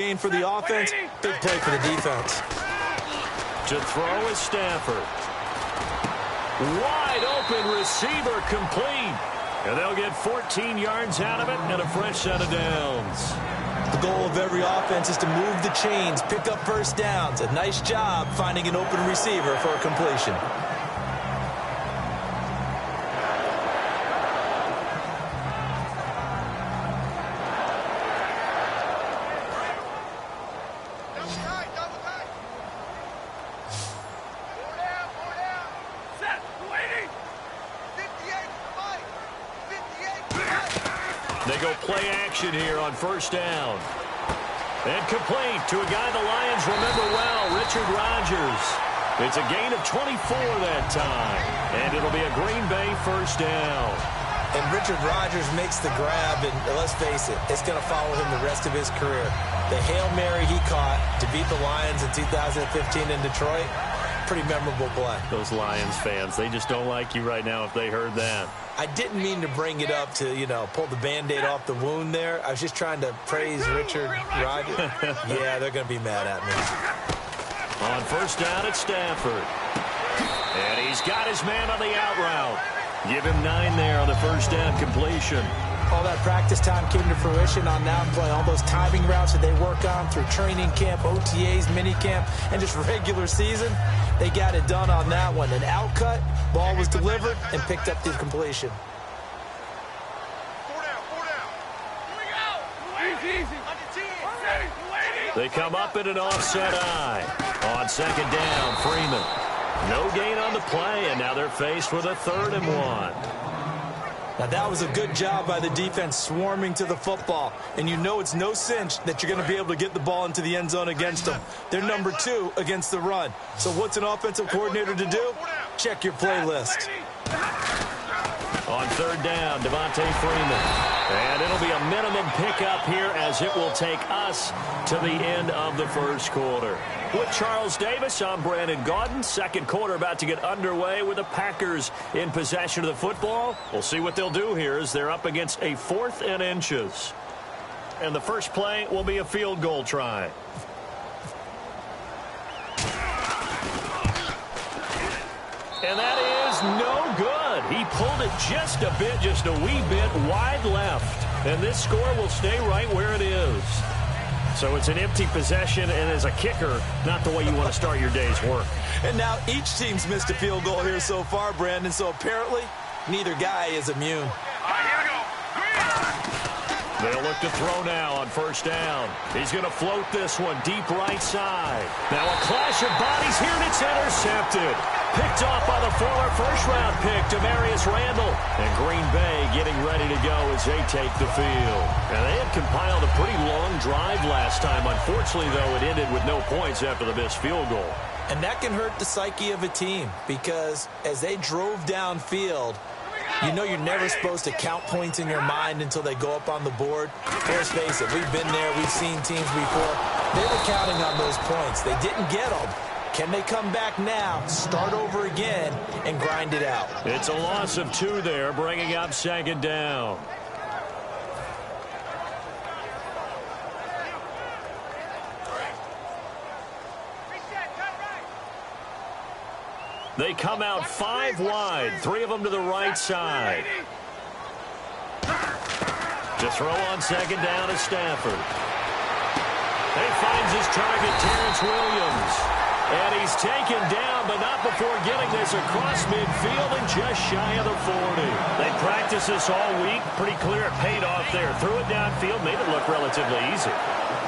Gain for the offense, big play for the defense. To throw is Stafford. Wide open receiver complete. And they'll get 14 yards out of it and a fresh set of downs. The goal of every offense is to move the chains, pick up first downs. A nice job finding an open receiver for a completion. They go play action here on first down. And complete to a guy the Lions remember well, Richard Rodgers. It's a gain of 24 that time. And it'll be a Green Bay first down. And Richard Rodgers makes the grab, and let's face it, it's going to follow him the rest of his career. The Hail Mary he caught to beat the Lions in 2015 in Detroit, pretty memorable play. Those Lions fans, they just don't like you right now if they heard that. I didn't mean to bring it up to, pull the Band-Aid off the wound there. I was just trying to praise Richard Rodgers. Yeah, they're going to be mad at me. On first down, it's Stafford. And he's got his man on the out route. Give him 9 there on the first down completion. All that practice time came to fruition on that play. All those timing routes that they work on through training camp, OTAs, minicamp, and just regular season, they got it done on that one. An outcut, ball was delivered, and picked up the completion. They come up in an offset eye. On second down, Freeman. No gain on the play, and now they're faced with a 3rd and 1. Now, that was a good job by the defense swarming to the football. And it's no cinch that you're going to be able to get the ball into the end zone against them. They're number 2 against the run. So what's an offensive coordinator to do? Check your playlist. On third down, Devontae Freeman. And it'll be a minimum pickup here as it will take us to the end of the first quarter. With Charles Davis, I'm Brandon Gaudin. Second quarter about to get underway with the Packers in possession of the football. We'll see what they'll do here as they're up against a 4th and inches. And the first play will be a field goal try. And that is no good. He pulled it just a bit, just a wee bit wide left. And this score will stay right where it is. So it's an empty possession, and as a kicker, not the way you want to start your day's work. And now each team's missed a field goal here so far, Brandon, so apparently neither guy is immune. They'll look to throw now on first down. He's going to float this one deep right side. Now a clash of bodies here, and it's intercepted. Picked off by the former first-round pick, Demarius Randall. And Green Bay getting ready to go as they take the field. And they had compiled a pretty long drive last time. Unfortunately, though, it ended with no points after the missed field goal. And that can hurt the psyche of a team because as they drove downfield, you're never supposed to count points in your mind until they go up on the board. Let's face it, we've been there. We've seen teams before. They were counting on those points. They didn't get them. Can they come back now, start over again, and grind it out? It's a loss of 2 there, bringing up second down. They come out 5 wide, 3 of them to the right side. To throw on second down is Stafford. He finds his target, Terrence Williams. And he's taken down, but not before getting this across midfield and just shy of the 40. They practiced this all week. Pretty clear it paid off there. Threw it downfield, made it look relatively easy.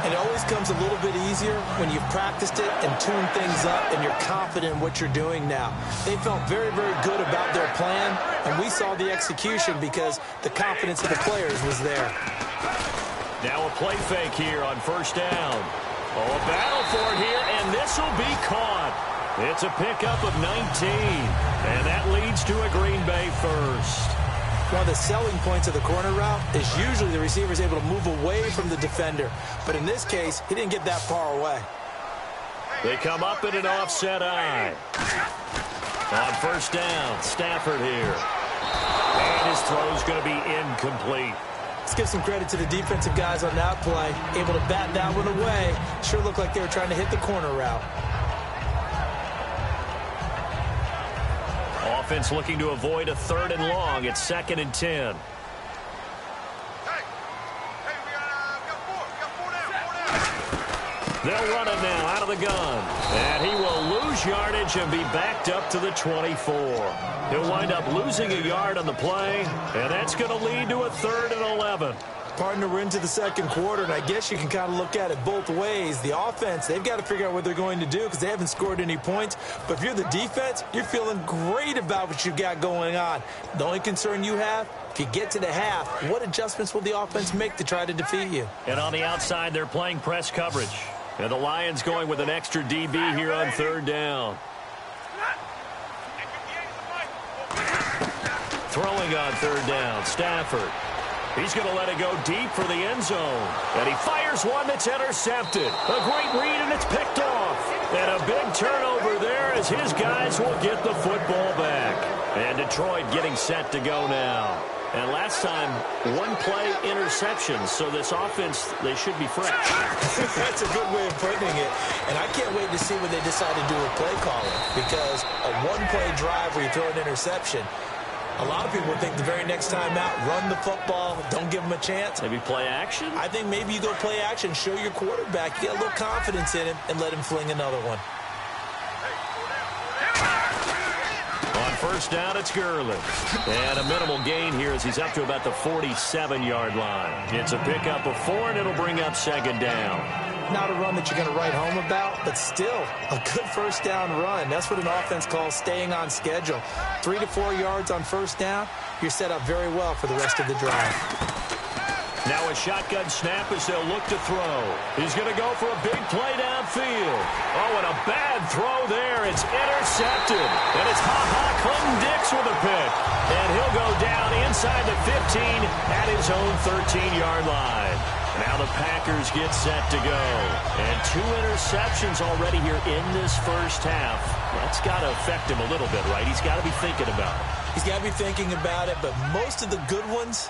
And it always comes a little bit easier when you've practiced it and tuned things up and you're confident in what you're doing now. They felt very, very good about their plan, and we saw the execution because the confidence of the players was there. Now a play fake here on first down. Oh, a battle for it here, and this will be caught. It's a pickup of 19, and that leads to a Green Bay first. One of the selling points of the corner route is usually the receiver is able to move away from the defender. But in this case, he didn't get that far away. They come up in an offset eye. On first down, Stafford here. And his throw's going to be incomplete. Let's give some credit to the defensive guys on that play. Able to bat that one away. Sure looked like they were trying to hit the corner route. Offense looking to avoid a 3rd and long. It's 2nd and 10. They'll run it now out of the gun. And he will lose yardage and be backed up to the 24. He'll wind up losing a yard on the play, and that's going to lead to a 3rd and 11. Partner, we're into the 2nd quarter, and I guess you can kind of look at it both ways. The offense, they've got to figure out what they're going to do because they haven't scored any points. But if you're the defense, you're feeling great about what you've got going on. The only concern you have, if you get to the half, what adjustments will the offense make to try to defeat you? And on the outside, they're playing press coverage. And the Lions going with an extra DB here on 3rd down. Throwing on 3rd down, Stafford. He's going to let it go deep for the end zone. And he fires one that's intercepted. A great read, and it's picked off. And a big turnover there as his guys will get the football back. And Detroit getting set to go now. And last time, 1-play interception. So this offense, they should be fresh. That's a good way of putting it. And I can't wait to see what they decide to do with play calling. Because a 1-play drive where you throw an interception, a lot of people think the very next time out, run the football, don't give them a chance. Maybe play action? I think maybe you go play action, show your quarterback, get a little confidence in him, and let him fling another one. On 1st down, it's Gurley. And a minimal gain here as he's up to about the 47-yard line. It's a pickup of 4, and it'll bring up 2nd down. Not a run that you're going to write home about, but still a good 1st down run. That's what an offense calls staying on schedule. 3 to 4 yards on 1st down, you're set up very well for the rest of the drive. Now a shotgun snap as they'll look to throw. He's going to go for a big play downfield. Oh, and a bad throw there. It's intercepted. And it's Clinton-Dix with a pick. And he'll go down inside the 15 at his own 13-yard line. Now the Packers get set to go. And 2 interceptions already here in this 1st half. That's got to affect him a little bit, right? He's got to be thinking about it. He's got to be thinking about it, but most of the good ones,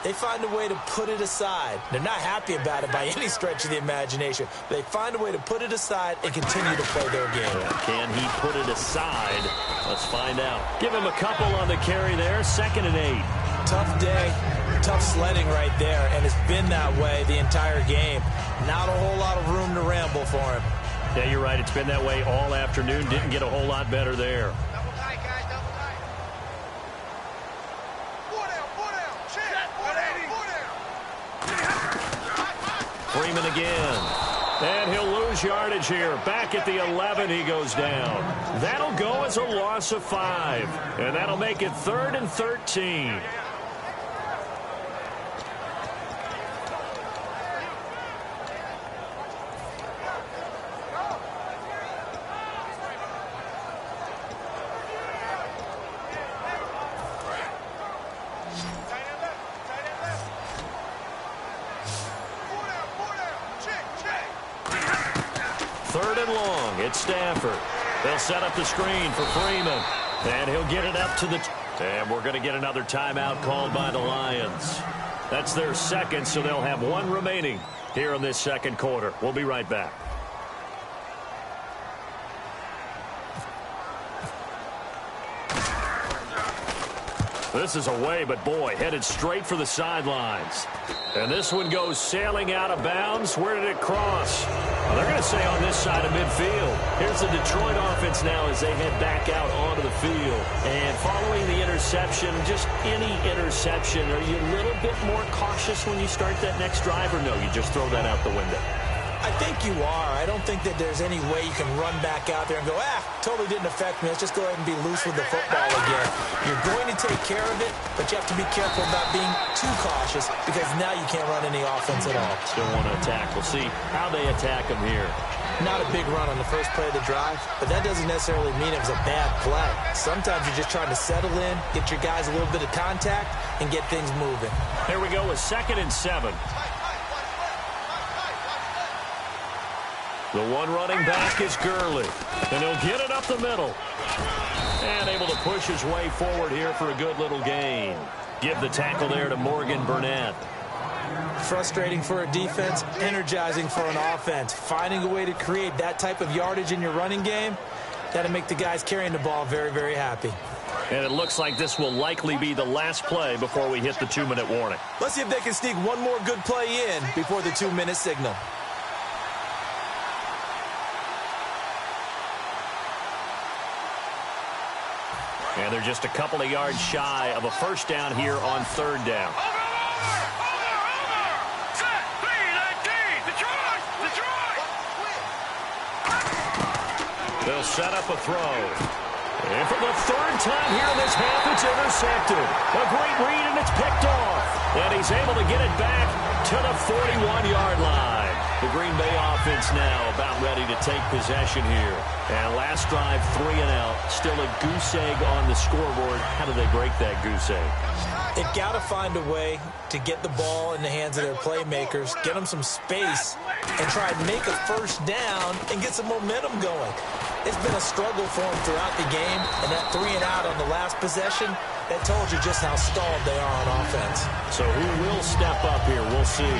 they find a way to put it aside. They're not happy about it by any stretch of the imagination. They find a way to put it aside and continue to play their game. Can he put it aside? Let's find out. Give him a couple on the carry there. 2nd and 8. Tough day. Tough sledding right there, and it's been that way the entire game. Not a whole lot of room to ramble for him. Yeah, you're right. It's been that way all afternoon. Didn't get a whole lot better there. Double tight, guys. Double tight. 4 down. 4 down. Check. 4 down. 4 down. Freeman again. And he'll lose yardage here. Back at the 11, he goes down. That'll go as a loss of 5. And that'll make it 3rd and 13. Stafford. They'll set up the screen for Freeman. And he'll get it up to the... And we're going to get another timeout called by the Lions. That's their 2nd, so they'll have 1 remaining here in this 2nd quarter. We'll be right back. This is away, but boy, headed straight for the sidelines. And this one goes sailing out of bounds. Where did it cross? Well, they're going to say on this side of midfield. Here's the Detroit offense now as they head back out onto the field. And following the interception, just any interception, are you a little bit more cautious when you start that next drive, or no, you just throw that out the window? I think you are. I don't think that there's any way you can run back out there and go, totally didn't affect me. Let's just go ahead and be loose with the football again. You're going to take care of it, but you have to be careful about being too cautious because now you can't run any offense at all. Still want to attack. We'll see how they attack them here. Not a big run on the first play of the drive, but that doesn't necessarily mean it was a bad play. Sometimes you're just trying to settle in, get your guys a little bit of contact, and get things moving. Here we go with 2nd and 7. The one running back is Gurley. And he'll get it up the middle. And able to push his way forward here for a good little gain. Give the tackle there to Morgan Burnett. Frustrating for a defense, energizing for an offense. Finding a way to create that type of yardage in your running game, that'll make the guys carrying the ball very, very happy. And it looks like this will likely be the last play before we hit the 2-minute warning. Let's see if they can sneak one more good play in before the 2-minute signal. And they're just a couple of yards shy of a first down here on third down. They'll set up a throw. And for the third time here in this half, it's intercepted. A great read, and it's picked off. And he's able to get it back to the 41-yard line. The Green Bay offense now about ready to take possession here. And last drive, 3 and out. Still a goose egg on the scoreboard. How do they break that goose egg? They've got to find a way to get the ball in the hands of their playmakers, get them some space, and try and make a first down and get some momentum going. It's been a struggle for them throughout the game, and that 3 and out on the last possession, that told you just how stalled they are on offense. So who will step up here? We'll see.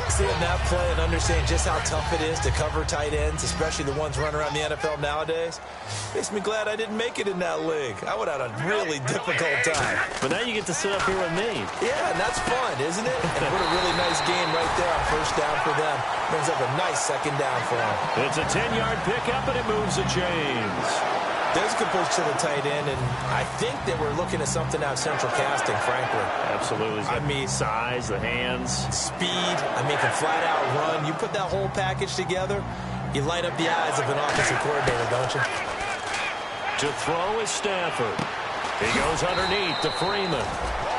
Seeing that play and understanding just how tough it is to cover tight ends, especially the ones running around the NFL nowadays, makes me glad I didn't make it in that league. I would have had a really difficult time. But now you get to sit up here with me. Yeah, and that's fun, isn't it? And what a really nice game right there on first down for them. Brings up a nice second down for them. It's a 10-yard pickup, and it moves the chains. There's a good push to the tight end, and I think that we're looking at something out of central casting, frankly. Absolutely. I mean, size, the hands. Speed. I mean, can flat out run. You put that whole package together, you light up the eyes of an offensive coordinator, don't you? To throw is Stafford. He goes underneath to Freeman.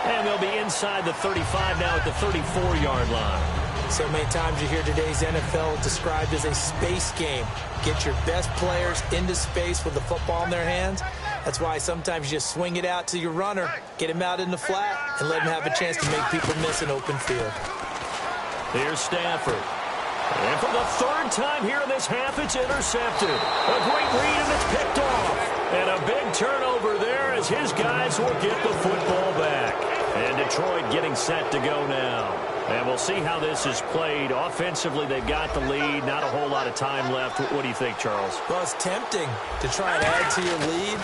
And they'll be inside the 35 now at the 34-yard line. So many times you hear today's NFL described as a space game. Get your best players into space with the football in their hands. That's why sometimes you just swing it out to your runner, get him out in the flat, and let him have a chance to make people miss an open field. Here's Stafford. And for the third time here in this half, it's intercepted. A great read, and it's picked off. And a big turnover there as his guys will get the football back. And Detroit getting set to go now. And we'll see how this is played. Offensively, they've got the lead. Not a whole lot of time left. What do you think, Charles? Well, it's tempting to try and add to your lead,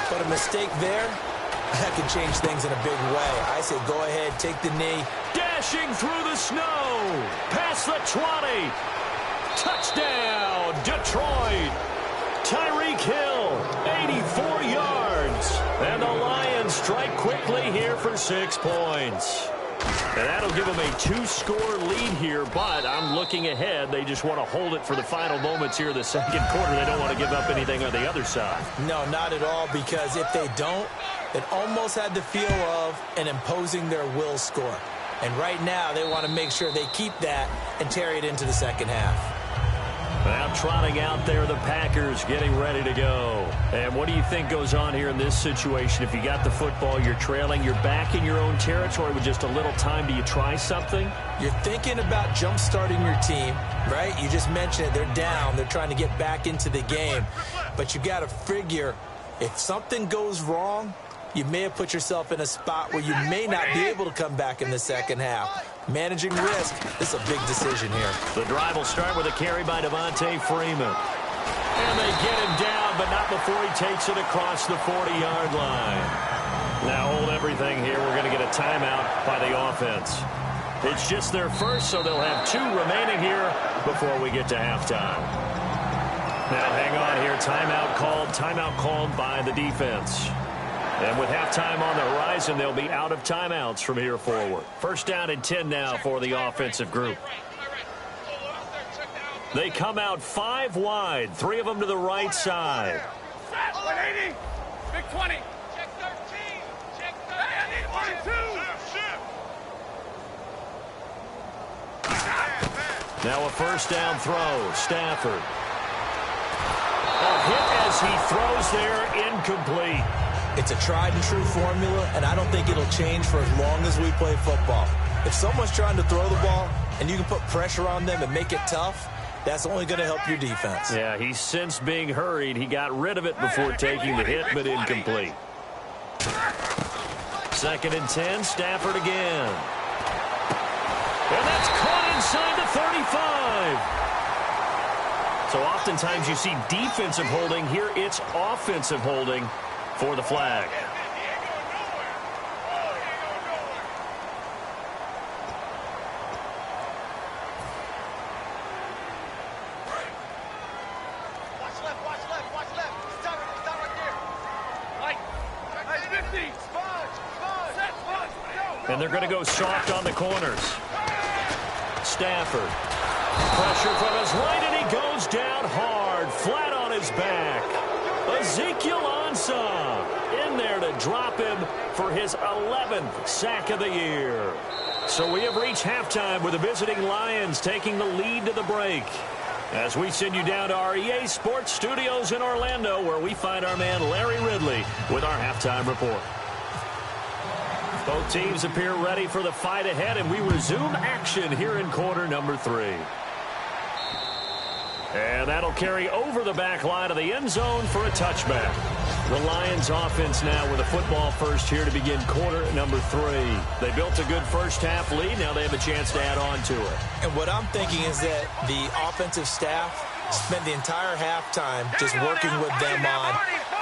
but a mistake there, that can change things in a big way. I say go ahead, take the knee. Dashing through the snow. Past the 20. Touchdown, Detroit. Tyreek Hill, 84 yards. And the Lions strike quickly here for 6 points. And that'll give them a 2-score lead here, but I'm looking ahead. They just want to hold it for the final moments here in the second quarter. They don't want to give up anything on the other side. No, not at all, because if they don't, it almost had the feel of an imposing their will score. And right now, they want to make sure they keep that and carry it into the second half. Now trotting out there, the Packers getting ready to go. And what do you think goes on here in this situation? If you got the football, you're trailing, you're back in your own territory with just a little time. Do you try something? You're thinking about jump-starting your team, right? You just mentioned it. They're down. They're trying to get back into the game. But you got to figure, if something goes wrong, you may have put yourself in a spot where you may not be able to come back in the second half. Managing risk, this is a big decision here. The drive will start with a carry by Devontae Freeman. And they get him down, but not before he takes it across the 40-yard line. Now hold everything here. We're going to get a timeout by the offense. It's just their first, so they'll have 2 remaining here before we get to halftime. Now hang on here. Timeout called by the defense. And with halftime on the horizon, they'll be out of timeouts from here forward. First down and 10 now for the offensive group. They come out 5 wide, 3 of them to the right side. 180. Big 20. Check 13. Check 13. Hey, I need 1, 2. Now a first down throw. Stafford. A hit as he throws there, incomplete. It's a tried-and-true formula, and I don't think it'll change for as long as we play football. If someone's trying to throw the ball and you can put pressure on them and make it tough, that's only going to help your defense. Yeah, he's since being hurried. He got rid of it before taking the hit, but incomplete. Second and 10, Stafford again. And that's 35. So oftentimes you see defensive holding. Here it's offensive holding for the flag. And they're going to go soft on the corners. Stafford. Pressure from his right, and he goes down hard, flat on his back. Ezekiel Ansah in there to drop him for his 11th sack of the year. So we have reached halftime with the visiting Lions taking the lead to the break. As we send you down to our EA Sports Studios in Orlando, where we find our man Larry Ridley with our halftime report. Both teams appear ready for the fight ahead, and we resume action here in quarter number 3. And that'll carry over the back line of the end zone for a touchback. The Lions offense now with a football first here to begin quarter number 3. They built a good first half lead. Now they have a chance to add on to it. And what I'm thinking is that the offensive staff spent the entire halftime just working with them on,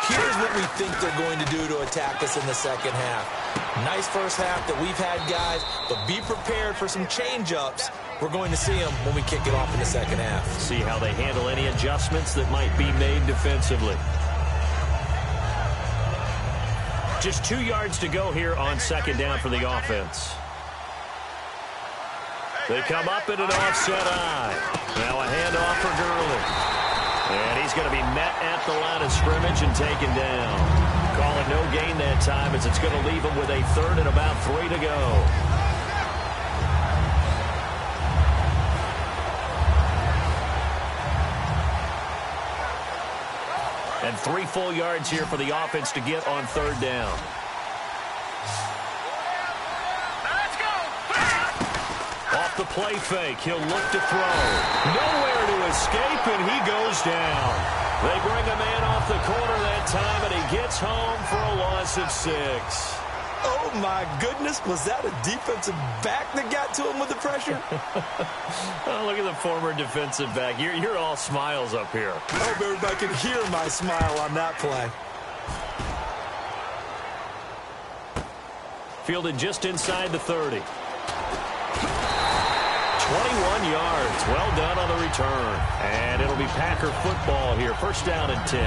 here's what we think they're going to do to attack us in the second half. Nice first half that we've had, guys, but be prepared for some change-ups. We're going to see them when we kick it off in the second half. See how they handle any adjustments that might be made defensively. Just 2 yards to go here on second down for the offense. They come up in an offset eye. Now a handoff for Gurley. And he's going to be met at the line of scrimmage and taken down. Call it no gain that time, as it's going to leave him with a third and about 3 to go. And 3 full yards here for the offense to get on third down. Off the play fake, he'll look to throw. Nowhere to escape, and he goes down. They bring a man off the corner that time, and he gets home for a loss of 6. Oh, my goodness. Was that a defensive back that got to him with the pressure? Oh, look at the former defensive back. You're all smiles up here. I hope everybody can hear my smile on that play. Fielded just inside the 30. 21 yards. Well done on the return. And it'll be Packer football here. First down and 10.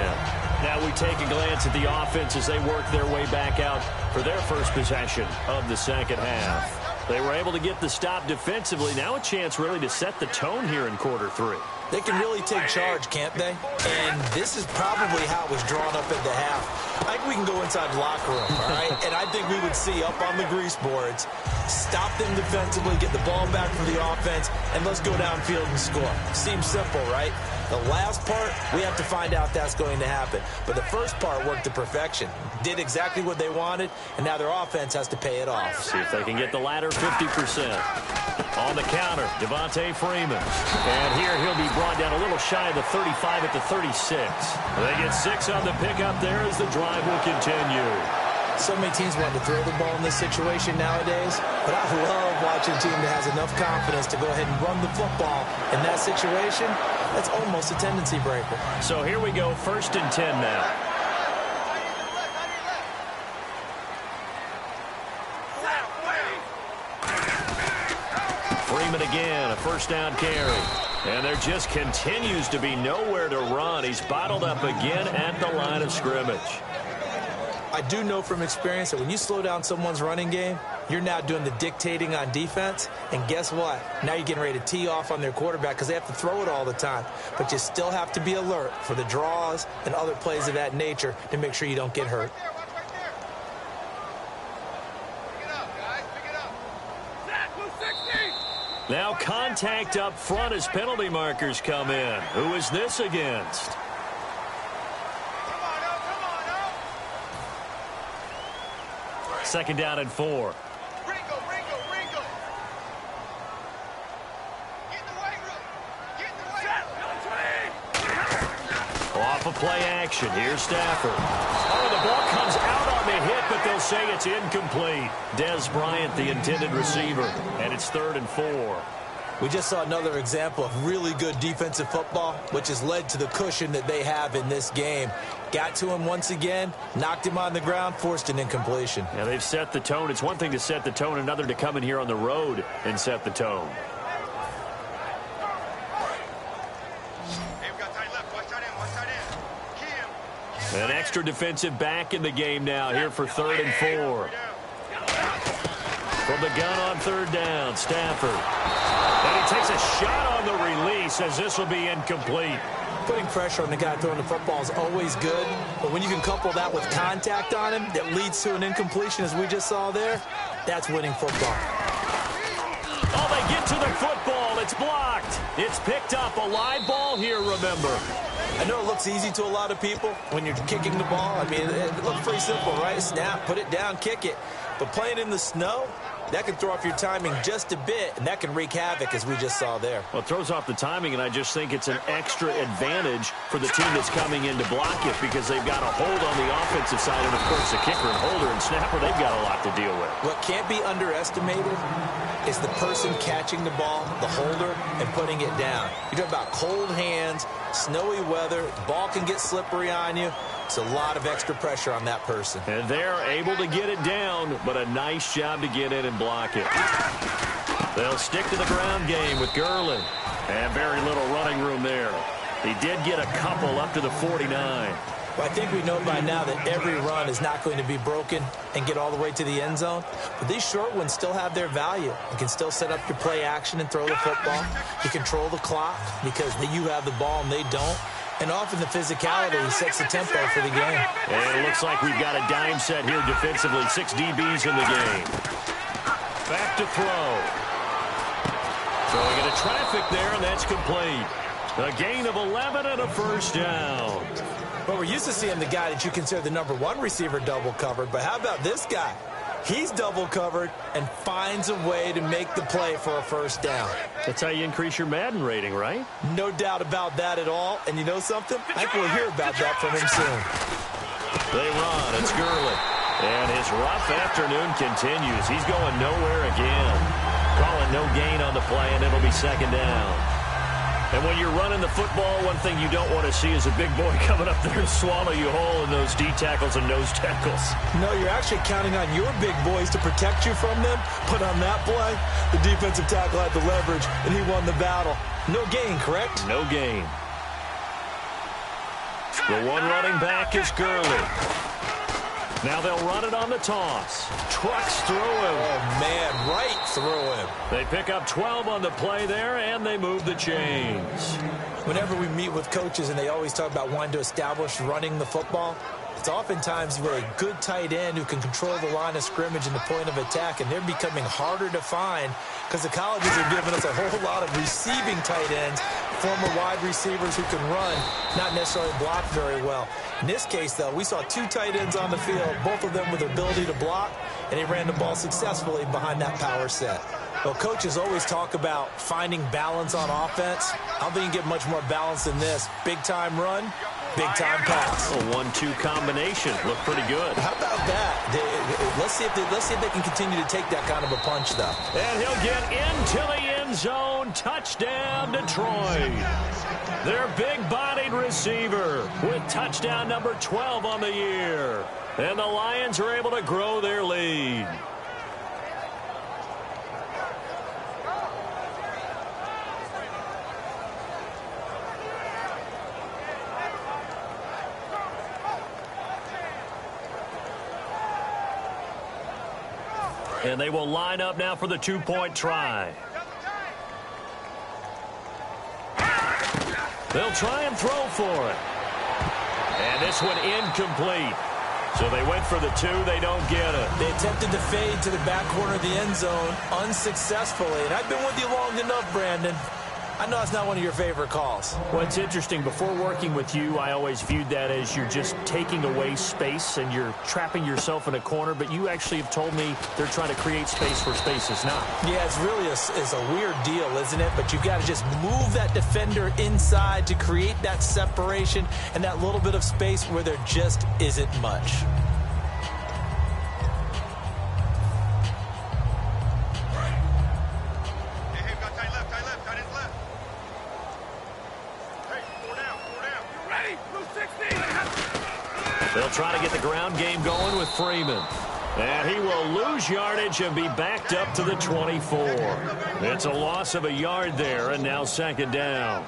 Now we take a glance at the offense as they work their way back out for their first possession of the second half. They were able to get the stop defensively. Now a chance really to set the tone here in quarter 3. They can really take charge, can't they? And this is probably how it was drawn up at the half. I think we can go inside the locker room, all right? And I think we would see up on the grease boards, stop them defensively, get the ball back for the offense, and let's go downfield and score. Seems simple, right? The last part, we have to find out that's going to happen. But the first part worked to perfection. Did exactly what they wanted, and now their offense has to pay it off. See if they can get the latter 50%. On the counter, Devontae Freeman. And here he'll be brought down a little shy of the 35 at the 36. They get 6 on the pickup there as the drive will continue. So many teams want to throw the ball in this situation nowadays, but I love watching a team that has enough confidence to go ahead and run the football in that situation. That's almost a tendency breaker. So here we go, first and 10 now. Freeman again, a first down carry. And there just continues to be nowhere to run. He's bottled up again at the line of scrimmage. I do know from experience that when you slow down someone's running game, you're now doing the dictating on defense. And guess what? Now you're getting ready to tee off on their quarterback because they have to throw it all the time. But you still have to be alert for the draws and other plays of that nature to make sure you don't get hurt. Now contact up front as penalty markers come in. Who is this against? Second down and 4. Off of play action. Here's Stafford. Oh, the ball comes out on the hit, but they'll say it's incomplete. Dez Bryant, the intended receiver, and it's 3rd and 4. We just saw another example of really good defensive football, which has led to the cushion that they have in this game. Got to him once again, knocked him on the ground, forced an incompletion. Yeah, they've set the tone. It's one thing to set the tone, another to come in here on the road and set the tone. An extra defensive back in the game now here for 3rd and 4. From the gun on 3rd down, Stafford. And he takes a shot on the release as this will be incomplete. Putting pressure on the guy throwing the football is always good, but when you can couple that with contact on him that leads to an incompletion, as we just saw there, that's winning football. Oh, they get to the football. It's blocked. It's picked up. A live ball here, remember. I know it looks easy to a lot of people when you're kicking the ball. I mean, it looks pretty simple, right? Snap, put it down, kick it. But playing in the snow, that can throw off your timing just a bit, and that can wreak havoc, as we just saw there. Well, it throws off the timing, and I just think it's an extra advantage for the team that's coming in to block it because they've got a hold on the offensive side, and, of course, the kicker and holder and snapper, they've got a lot to deal with. What can't be underestimated is the person catching the ball, the holder, and putting it down. You're talking about cold hands, snowy weather, the ball can get slippery on you. It's a lot of extra pressure on that person. And they're able to get it down, but a nice job to get in and block it. They'll stick to the ground game with Gurley. And very little running room there. He did get a couple up to the 49. Well, I think we know by now that every run is not going to be broken and get all the way to the end zone. But these short ones still have their value. You can still set up your play action and throw the football. You control the clock because you have the ball and they don't. And often the physicality sets the tempo for the game. And it looks like we've got a dime set here defensively. 6 DBs in the game. Back to throw. Throwing into traffic there, and that's complete. A gain of 11 and a 1st down. Well, we're used to seeing the guy that you consider the #1 receiver double covered, but how about this guy? He's double covered and finds a way to make the play for a 1st down. That's how you increase your Madden rating, right? No doubt about that at all. And you know something? I think we'll hear about that from him soon. They run. It's Gurley. And his rough afternoon continues. He's going nowhere again. Calling no gain on the play, and it'll be 2nd down. And when you're running the football, one thing you don't want to see is a big boy coming up there and swallow you whole in those D tackles and nose tackles. No, you're actually counting on your big boys to protect you from them. But on that play, the defensive tackle had the leverage, and he won the battle. No gain, correct? No gain. The one running back is Gurley. Now they'll run it on the toss. Trucks through him. Oh, man, right through him. They pick up 12 on the play there, and they move the chains. Whenever we meet with coaches and they always talk about wanting to establish running the football, it's oftentimes with a good tight end who can control the line of scrimmage and the point of attack, and they're becoming harder to find because the colleges are giving us a whole lot of receiving tight ends, former wide receivers who can run, not necessarily block very well. In this case, though, we saw 2 tight ends on the field, both of them with the ability to block, and they ran the ball successfully behind that power set. Well, coaches always talk about finding balance on offense. I don't think you can get much more balance than this. Big-time run, big-time pass. A 1-2 combination. Looked pretty good. How about that? Let's see if they can continue to take that kind of a punch, though. And he'll get into the end zone. Touchdown, Detroit. Their big-bodied receiver with touchdown number 12 on the year. And the Lions are able to grow their lead. And they will line up now for the 2-point try. They'll try and throw for it. And this one incomplete. So they went for the 2. They don't get it. They attempted to fade to the back corner of the end zone unsuccessfully. And I've been with you long enough, Brandon. I know it's not one of your favorite calls. Well, it's interesting. Before working with you, I always viewed that as you're just taking away space and you're trapping yourself in a corner. But you actually have told me they're trying to create space where space is not. Yeah, it's really a weird deal, isn't it? But you've got to just move that defender inside to create that separation and that little bit of space where there just isn't much. Hey, got tight left, tight left. They'll try to get the ground game going with Freeman. And he will lose yardage and be backed up to the 24. It's a loss of a yard there, and now second down.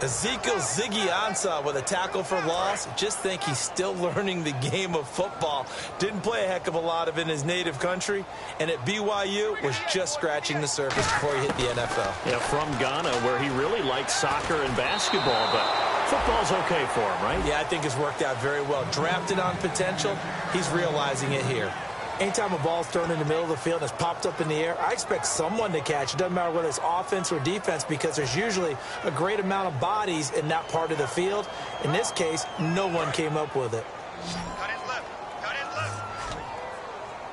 Ezekiel Ziggy Ansah with a tackle for loss. Just think he's still learning the game of football. Didn't play a heck of a lot of it in his native country. And at BYU was just scratching the surface before he hit the NFL. Yeah, from Ghana, where he really liked soccer and basketball, but football's okay for him, right? Yeah, I think it's worked out very well. Drafted on potential, he's realizing it here. Anytime a ball's thrown in the middle of the field and it's popped up in the air, I expect someone to catch. It doesn't matter whether it's offense or defense, because there's usually a great amount of bodies in that part of the field. In this case, no one came up with it.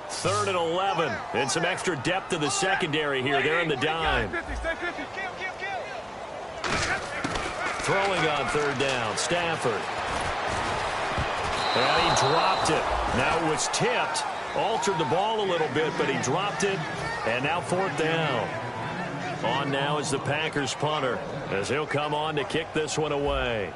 Third and 11. And some extra depth to the secondary here. They're in the dime. Throwing on third down, Stafford. And he dropped it. Now it was tipped. Altered the ball a little bit, but he dropped it. And now fourth down. On now is the Packers punter, as he'll come on to kick this one away.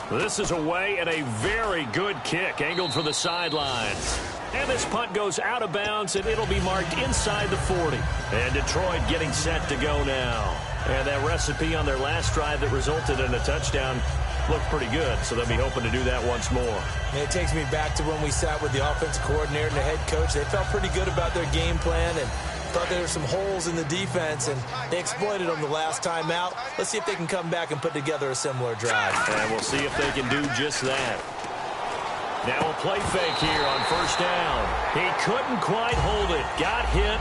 This is away and a very good kick, angled for the sidelines. And this punt goes out of bounds, and it'll be marked inside the 40. And Detroit getting set to go now. And that recipe on their last drive that resulted in a touchdown looked pretty good, so they'll be hoping to do that once more. And it takes me back to when we sat with the offensive coordinator and the head coach. They felt pretty good about their game plan and thought there were some holes in the defense, and they exploited them the last time out. Let's see if they can come back and put together a similar drive. And we'll see if they can do just that. Now a play fake here on first down. He couldn't quite hold it. Got hit.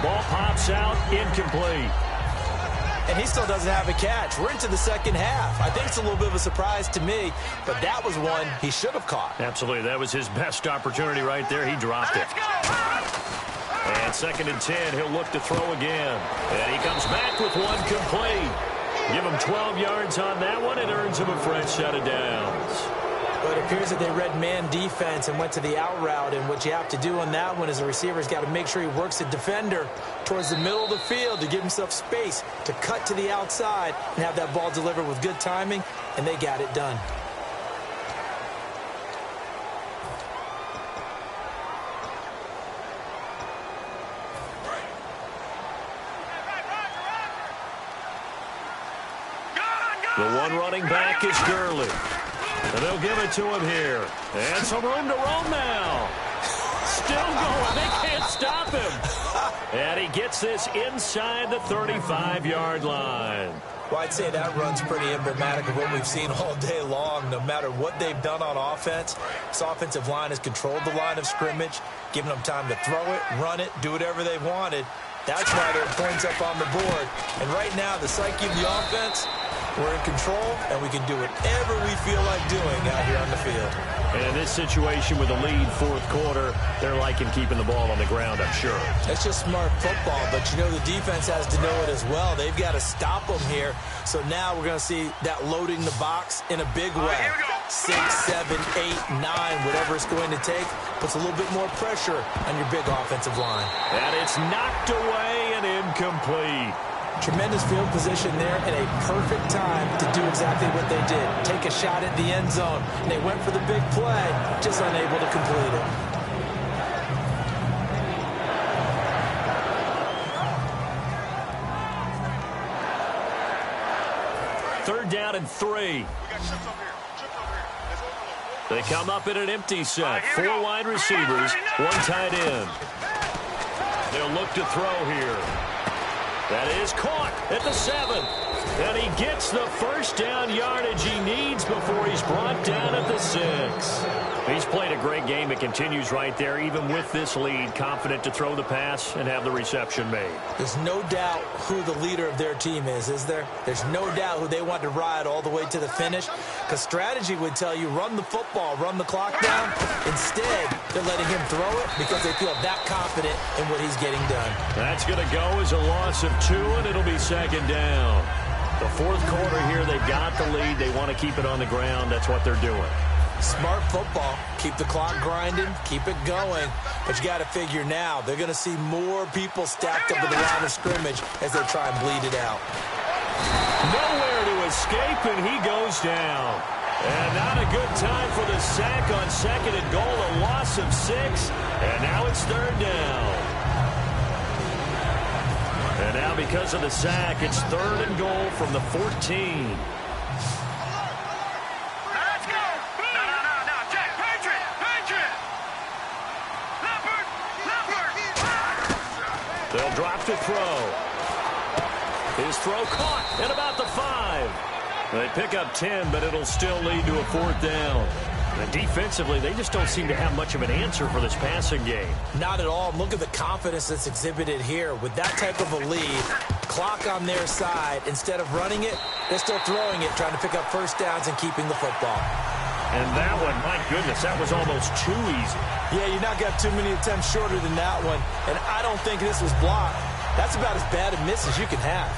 Ball pops out. Incomplete. And he still doesn't have a catch. We're into the second half. I think it's a little bit of a surprise to me, but that was one he should have caught. Absolutely. That was his best opportunity right there. He dropped it. And second and 10, he'll look to throw again. And he comes back with one complete. Give him 12 yards on that one. It earns him a fresh set of downs. But it appears that they read man defense and went to the out route. And what you have to do on that one is the receiver's got to make sure he works the defender towards the middle of the field to give himself space to cut to the outside and have that ball delivered with good timing. And they got it done. The one running back is Gurley. And they'll give it to him here. And some room to roam now. Still going. They can't stop him. And he gets this inside the 35-yard line. Well, I'd say that run's pretty emblematic of what we've seen all day long. No matter what they've done on offense, this offensive line has controlled the line of scrimmage, given them time to throw it, run it, do whatever they wanted. That's why there are points up on the board. And right now, the psyche of the offense, we're in control, and we can do whatever we feel like doing out here on the field. And in this situation with the lead fourth quarter, they're liking keeping the ball on the ground, I'm sure. It's just smart football, but you know the defense has to know it as well. They've got to stop them here. So now we're going to see that loading the box in a big way. 6, 7, 8, 9, whatever it's going to take, puts a little bit more pressure on your big offensive line. And it's knocked away and incomplete. Tremendous field position there and a perfect time to do exactly what they did. Take a shot at the end zone. And they went for the big play, just unable to complete it. Third down and 3. They come up in an empty set. 4 wide receivers, 1 tight end. They'll look to throw here. That is caught at the 7. And he gets the first down yardage he needs before he's brought down at the 6. He's played a great game. It continues right there, even with this lead, confident to throw the pass and have the reception made. There's no doubt who the leader of their team is there? There's no doubt who they want to ride all the way to the finish. Because strategy would tell you, run the football, run the clock down. Instead, they're letting him throw it because they feel that confident in what he's getting done. That's going to go as a loss of 2, and it'll be second down. The fourth quarter here, they've got the lead. They want to keep it on the ground. That's what they're doing. Smart football. Keep the clock grinding. Keep it going. But you got to figure now, they're going to see more people stacked up at the line of scrimmage as they try and bleed it out. Nowhere to escape, and he goes down. And not a good time for the sack on 2nd and goal, a loss of 6. And now it's 3rd down. And now because of the sack, it's 3rd and goal from the 14. They'll drop to throw. His throw caught at about the 5. They pick up 10, but it'll still lead to a 4th down. And defensively, they just don't seem to have much of an answer for this passing game. Not at all. Look at the confidence that's exhibited here. With that type of a lead, clock on their side, instead of running it, they're still throwing it, trying to pick up first downs and keeping the football. And that one, my goodness, that was almost too easy. Yeah, you not got too many attempts shorter than that one. And I don't think this was blocked. That's about as bad a miss as you can have.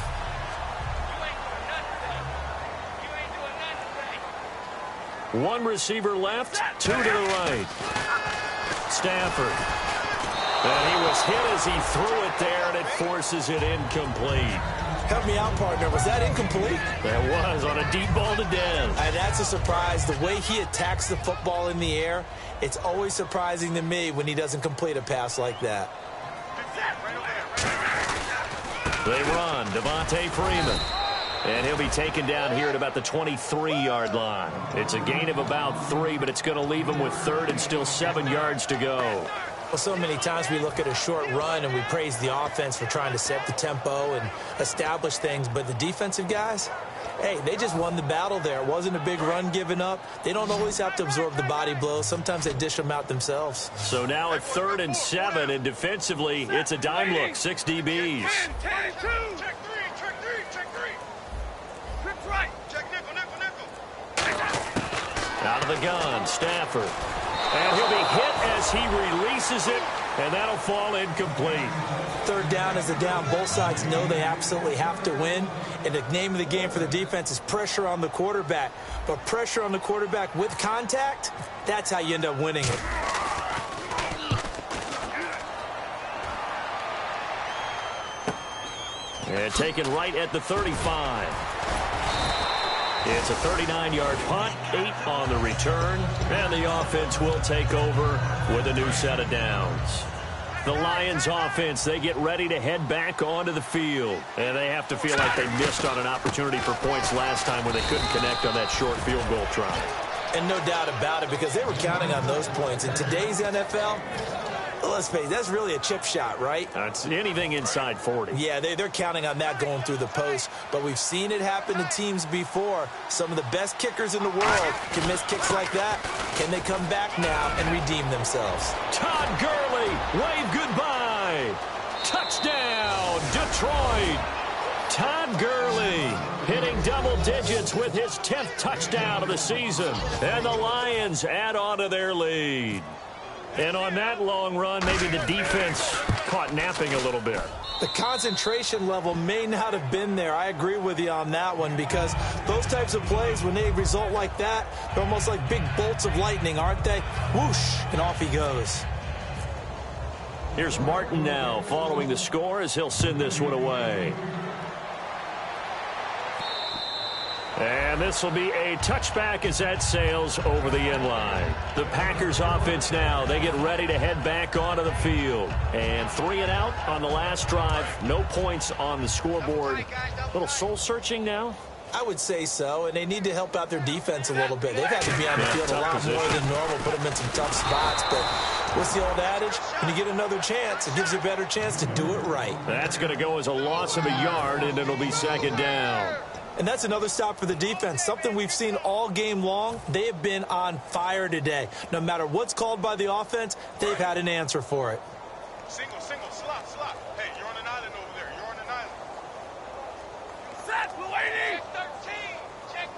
One receiver left, 2 to the right. Stafford. And he was hit as he threw it there, and it forces it incomplete. Help me out, partner. Was that incomplete? That was on a deep ball to Dez. And that's a surprise. The way he attacks the football in the air, it's always surprising to me when he doesn't complete a pass like that. They run. Devontae Freeman. And he'll be taken down here at about the 23-yard line. It's a gain of about 3, but it's going to leave him with 3rd and still 7 yards to go. Well, so many times we look at a short run and we praise the offense for trying to set the tempo and establish things, but the defensive guys, hey, they just won the battle there. It wasn't a big run given up. They don't always have to absorb the body blows. Sometimes they dish them out themselves. So now at 3rd and 7, and defensively, it's a dime look, 6 DBs. 10, 2. Check 3, check 3, check 3. Trips right. Check nickel. Out of the gun, Stafford. And he'll be hit as he releases it, and that'll fall incomplete. 3rd down is a down. Both sides know they absolutely have to win. And the name of the game for the defense is pressure on the quarterback. But pressure on the quarterback with contact, that's how you end up winning it. And taken right at the 35. It's a 39-yard punt, 8 on the return, and the offense will take over with a new set of downs. The Lions offense, they get ready to head back onto the field, and they have to feel like they missed on an opportunity for points last time when they couldn't connect on that short field goal try. And no doubt about it, because they were counting on those points. In today's NFL, let's face it, that's really a chip shot, right? It's anything inside 40. Yeah, they're counting on that going through the post. But we've seen it happen to teams before. Some of the best kickers in the world can miss kicks like that. Can they come back now and redeem themselves? Todd Gurley, wave goodbye. Touchdown, Detroit. Todd Gurley hitting double digits with his 10th touchdown of the season. And the Lions add on to their lead. And on that long run, maybe the defense caught napping a little bit. The concentration level may not have been there. I agree with you on that one, because those types of plays, when they result like that, they're almost like big bolts of lightning, aren't they? Whoosh, and off he goes. Here's Martin now following the score as he'll send this one away. And this will be a touchback as that sails over the end line. The Packers offense now, they get ready to head back onto the field. And 3 and out on the last drive. No points on the scoreboard. A little soul-searching now? I would say so, and they need to help out their defense a little bit. They've had to be on the field a lot more than normal, put them in some tough spots. But what's the old adage? When you get another chance, it gives you a better chance to do it right. That's going to go as a loss of a yard, and it'll be 2nd down. And that's another stop for the defense, something we've seen all game long. They have been on fire today. No matter what's called by the offense, they've had an answer for it. Single, slot. Hey, you're on an island over there. You're on an island. Set, we're waiting. Check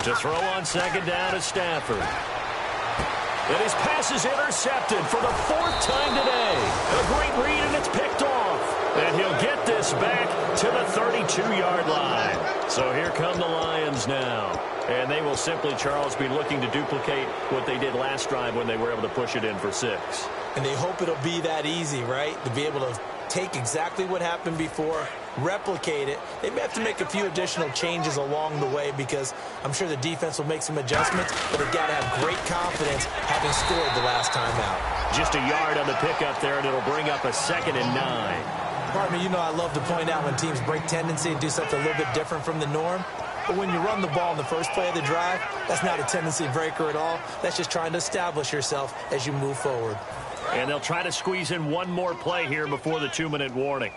13. To throw on 2nd down is Stafford. And his pass is intercepted for the 4th time today. A great read, and it's picked off. And he'll get this back to the 32-yard line. So here come the Lions now. And they will simply, Charles, be looking to duplicate what they did last drive when they were able to push it in for 6. And they hope it'll be that easy, right? To be able to take exactly what happened before, replicate it. They may have to make a few additional changes along the way because I'm sure the defense will make some adjustments, but they've got to have great confidence having scored the last time out. Just a yard on the pickup there, and it'll bring up a 2nd and 9. Partner, you know I love to point out when teams break tendency and do something a little bit different from the norm. But when you run the ball in the first play of the drive, that's not a tendency breaker at all. That's just trying to establish yourself as you move forward. And they'll try to squeeze in one more play here before the 2-minute warning.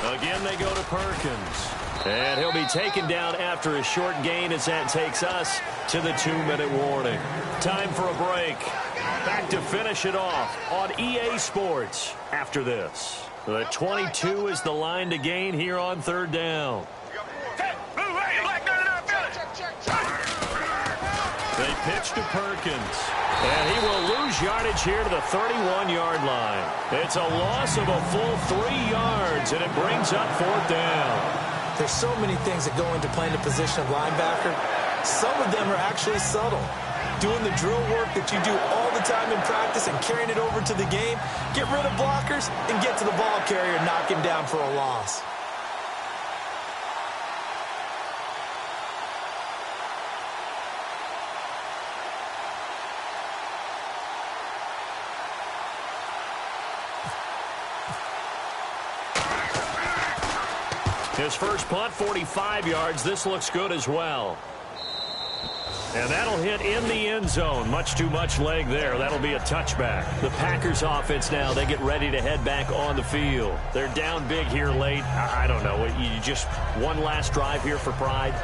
Again, they go to Perkins. And he'll be taken down after a short gain as that takes us to the 2-minute warning. Time for a break. Back to finish it off on EA Sports after this. The 22 is the line to gain here on 3rd down. They pitch to Perkins. And he will lose yardage here to the 31-yard line. It's a loss of a full 3 yards, and it brings up 4th down. There's so many things that go into playing the position of linebacker. Some of them are actually subtle. Doing the drill work that you do all the time in practice and carrying it over to the game. Get rid of blockers and get to the ball carrier and knock him down for a loss. His first punt, 45 yards. This looks good as well. And that'll hit in the end zone. Much too much leg there. That'll be a touchback. The Packers offense now, they get ready to head back on the field. They're down big here late. I don't know. You just one last drive here for pride?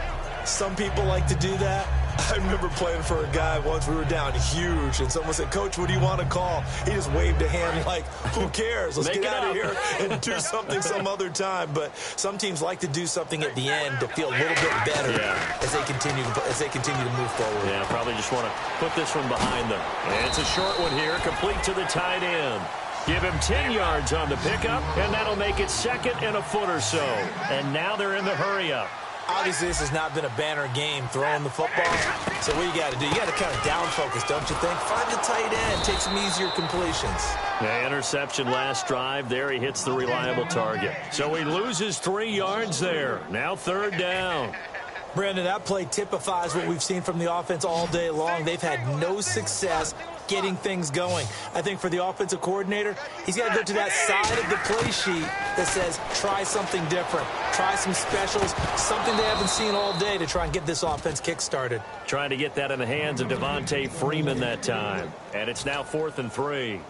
Some people like to do that. I remember playing for a guy once. We were down huge, and someone said, "Coach, what do you want to call?" He just waved a hand like, who cares? Let's get out of here and do something some other time. But some teams like to do something at the end to feel a little bit better as they continue to move forward. Yeah, probably just want to put this one behind them. And it's a short one here, complete to the tight end. Give him 10 yards on the pickup, and that'll make it 2nd and a foot or so. And now they're in the hurry-up. Obviously, this has not been a banner game throwing the football. So what you got to do, you got to kind of down focus, don't you think? Find the tight end, take some easier completions. The interception last drive. There he hits the reliable target. So he loses 3 yards there. Now 3rd down. Brandon, that play typifies what we've seen from the offense all day long. They've had no success getting things going. I think for the offensive coordinator, he's got to go to that side of the play sheet that says, try something different. Try some specials, something they haven't seen all day to try and get this offense kick-started. Trying to get that in the hands of Devontae Freeman that time. And it's now 4th and 3.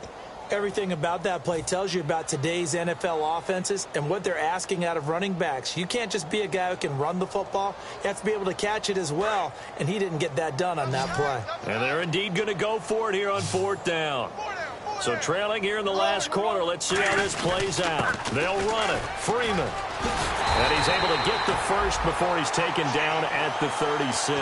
Everything about that play tells you about today's NFL offenses and what they're asking out of running backs. You can't just be a guy who can run the football. You have to be able to catch it as well, and he didn't get that done on that play. And they're indeed going to go for it here on 4th down. So trailing here in the last quarter, let's see how this plays out. They'll run it. Freeman. And he's able to get the first before he's taken down at the 36.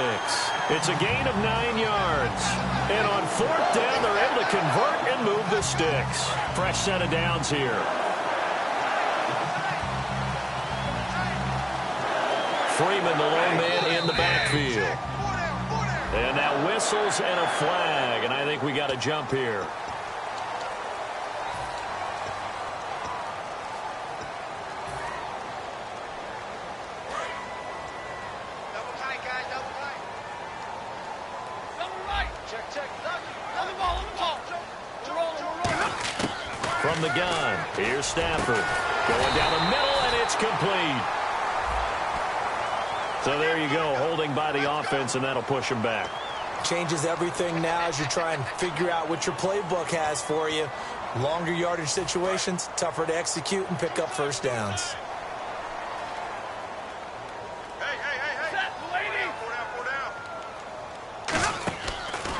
It's a gain of 9 yards. And on 4th down, they're able to convert and move the sticks. Fresh set of downs here. Freeman, the lone man in the backfield. And now whistles and a flag. And I think we got a jump here. From the gun, here's Stafford. Going down the middle, and it's complete. So there you go, holding by the offense, and that'll push him back. Changes everything now as you try and figure out what your playbook has for you. Longer yardage situations, tougher to execute and pick up first downs.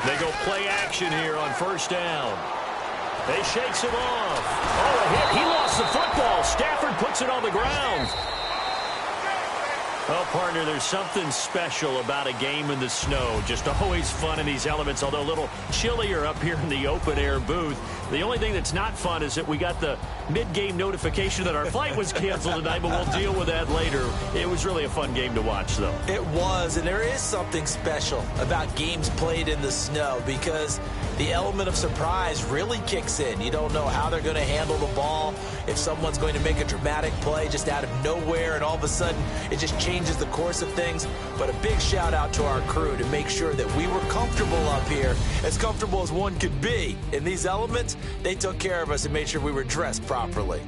They go play action here on 1st down. They shakes him off. Oh, a hit. He lost the football. Stafford puts it on the ground. Well, partner, there's something special about a game in the snow. Just always fun in these elements, although a little chillier up here in the open-air booth. The only thing that's not fun is that we got the mid-game notification that our flight was canceled tonight, but we'll deal with that later. It was really a fun game to watch, though. It was, and there is something special about games played in the snow because the element of surprise really kicks in. You don't know how they're going to handle the ball, if someone's going to make a dramatic play just out of nowhere, and all of a sudden it just changes the course of things. But a big shout out to our crew to make sure that we were comfortable up here, as comfortable as one could be. In these elements, they took care of us and made sure we were dressed properly.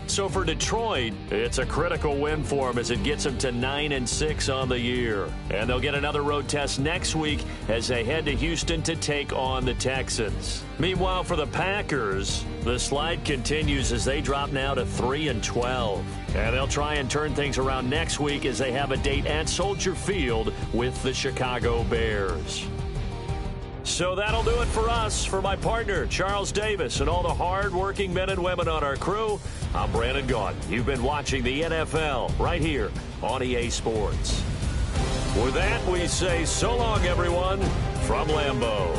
So for Detroit, it's a critical win for them as it gets them to 9-6 on the year. And they'll get another road test next week as they head to Houston to take on the Texans. Meanwhile, for the Packers, the slide continues as they drop now to 3-12. And they'll try and turn things around next week as they have a date at Soldier Field with the Chicago Bears. So that'll do it for us. For my partner, Charles Davis, and all the hard-working men and women on our crew, I'm Brandon Gaudin. You've been watching the NFL right here on EA Sports. With that, we say so long, everyone, from Lambeau.